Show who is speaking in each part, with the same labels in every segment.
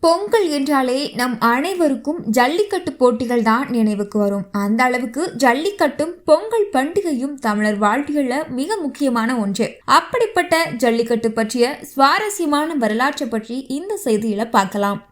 Speaker 1: பொங்கல் என்றாலே நம் அனைவருக்கும் ஜல்லிக்கட்டு போட்டிகள் தான் நினைவுக்கு வரும். அந்த அளவுக்கு ஜல்லிக்கட்டும் பொங்கல் பண்டிகையும் தமிழர் வாழ்க்கையில மிக முக்கியமான ஒன்று. அப்படிப்பட்ட ஜல்லிக்கட்டு பற்றிய சுவாரஸ்யமான வரலாற்றை பற்றி இந்த செய்தியில பார்க்கலாம்.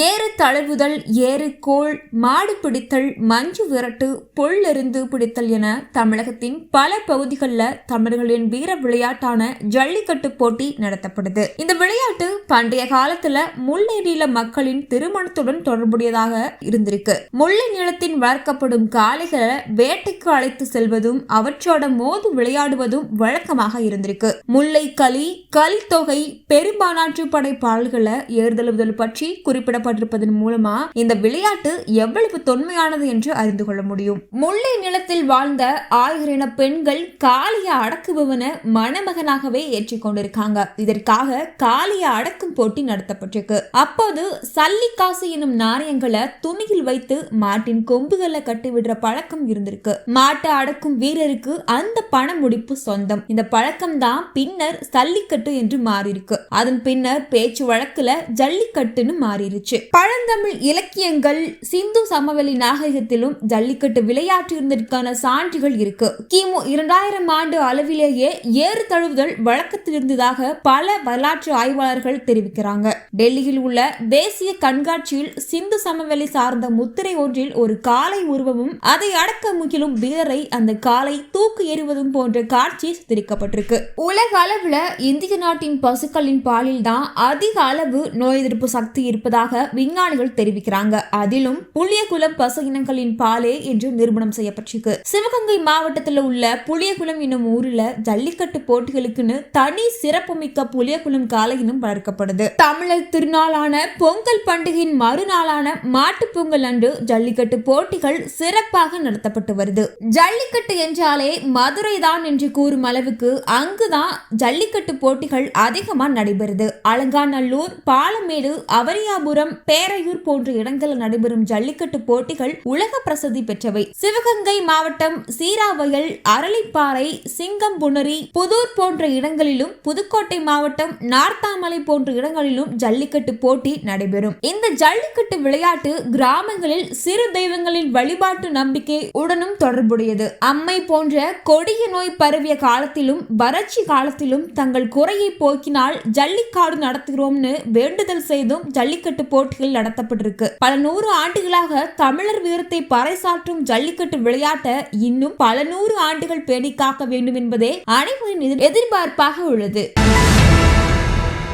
Speaker 1: ஏறு தழுவுதல், ஏறு கோள், மாடு பிடித்தல், மஞ்சு விரட்டு, புல்லெறிந்து பிடித்தல் என தமிழகத்தின் பல பகுதிகளில் தமிழர்களின் வீர விளையாட்டான ஜல்லிக்கட்டு போட்டி நடத்தப்படுது. இந்த விளையாட்டு பண்டைய காலத்துல முல்லை நில மக்களின் திருமணத்துடன் தொடர்புடையதாக இருந்திருக்கு. முல்லை நிலத்தின் வளர்க்கப்படும் காளைகளை வேட்டைக்கு அழைத்து செல்வதும் அவற்றோட மோது விளையாடுவதும் வழக்கமாக இருந்திருக்கு. முல்லை களி, கலித்தொகை, பெரும்பாலாற்று படை பாடல்களை ஏறுதழுவுதல் பற்றி குறிப்பிடப்பட்டிருப்பதன் மூலமா இந்த விளையாட்டு எவ்வளவு தொன்மையானது என்று அறிந்து கொள்ள முடியும். முல்லை நிலத்தில் வாழ்ந்த ஆயிரம் பெண்கள் காளியை அடக்குபவன மணமகனாகவே ஏற்றிக்கொண்டிருக்காங்க. இதற்காக காளியை அடக்கும் போட்டி நடத்தப்பட்டிருக்கு. அப்போது சல்லிக்காசு எனும் நாணயங்களை துணியில் வைத்து மாட்டின் கொம்புகளை கட்டிவிடுற பழக்கம் இருந்திருக்கு. மாட்டை அடக்கும் வீரருக்கு அந்த பண முடிப்பு சொந்தம். இந்த பழக்கம் தான் பின்னர் சல்லிக்கட்டு என்று மாறியிருக்கு. அதன் பின்னர் பேச்சு வழக்குல ஜல்லிக்கட்டுன்னு மாறிடுச்சு. பழந்தமிழ் இலக்கியங்கள், சிந்து சமவெளி நாகரிகத்திலும் ஜல்லிக்கட்டு விளையாட்டு இருந்ததற்கான சான்றுகள் இருக்கு. கிமு 2000 ஆண்டு அளவிலேயே ஏறு தழுவுதல் வழக்கத்தில் இருந்ததாக பல வரலாற்று ஆய்வாளர்கள் தெரிவிக்கிறாங்க. டெல்லியில் உள்ள தேசிய கண்காட்சியில் சிந்து சமவெளி சார்ந்த முத்திரை ஒன்றில் ஒரு காளை உருவமும் அதை அடக்க முயலும் வீரரை அந்த காளை தூக்கு எறிவதும் போன்ற காட்சி சித்தரிக்கப்பட்டிருக்கு. உலக அளவுல இந்திய நாட்டின் பசுக்களின் பாலில் தான் அதிக அளவு நோய் எதிர்ப்பு சக்தி இருப்பதாக விஞ்ஞானிகள் தெரிவிக்கிறாங்க. அதிலும் புளியகுளம் பசு இனங்களின் பாலே என்று நிரூபணம் செய்யப்பட்டிருக்கு. சிவகங்கை மாவட்டத்தில் உள்ள புளியகுளம் என்னும் ஊரில் ஜல்லிக்கட்டு போட்டிகளுக்குன்னு தனி சிறப்புமிக்க புளியகுளம் காளையினும் வளர்க்கப்படுது. தமிழர் திருநாளான பொங்கல் பண்டிகையின் மறுநாளான மாட்டு பொங்கல் அன்று ஜல்லிக்கட்டு போட்டிகள் சிறப்பாக நடத்தப்பட்டு வருது. ஜல்லிக்கட்டு என்றாலே மதுரை தான் என்று கூறும் அளவுக்கு அங்குதான் ஜல்லிக்கட்டு போட்டிகள் அதிகமா நடைபெறுது. அலங்காநல்லூர், பாலமேடு, அவரியாபுரம், பேரையூர் போன்ற இடங்களில் நடைபெறும் ஜல்லிக்கட்டு போட்டிகள் உலக பிரசித்தி பெற்றவை. சிவகங்கை மாவட்டம் சீராவயல், அரளிப்பாறை, சிங்கம்புணரி, புதூர் போன்ற இடங்களிலும், புதுக்கோட்டை மாவட்டம் நார்த்தாமலை போன்ற இடங்களிலும் ஜல்லிக்கட்டு போட்டி நடைபெறும். இந்த ஜல்லிக்கட்டு விளையாட்டு கிராமங்களில் சிறு தெய்வங்களின் வழிபாட்டு நம்பிக்கை உடனும் தொடர்புடையது. அம்மை போன்ற கொடிய நோய் பரவிய காலத்திலும் வறட்சி காலத்திலும் தங்கள் குறையை போக்கினால் ஜல்லிக்காடு நடத்துகிறோம்னு வேண்டுதல் செய்தும் ஜல்லிக்கட்டு போட்டிகள் நடத்தப்பட்டிருக்கு. பல 100 ஆண்டுகளாக தமிழர் வீரத்தை பறைசாற்றும் ஜல்லிக்கட்டு விளையாட்டை இன்னும் பல 100 ஆண்டுகள் பேணி காக்க வேண்டும் என்பதே அனைவரின் எதிர்பார்ப்பாக உள்ளது.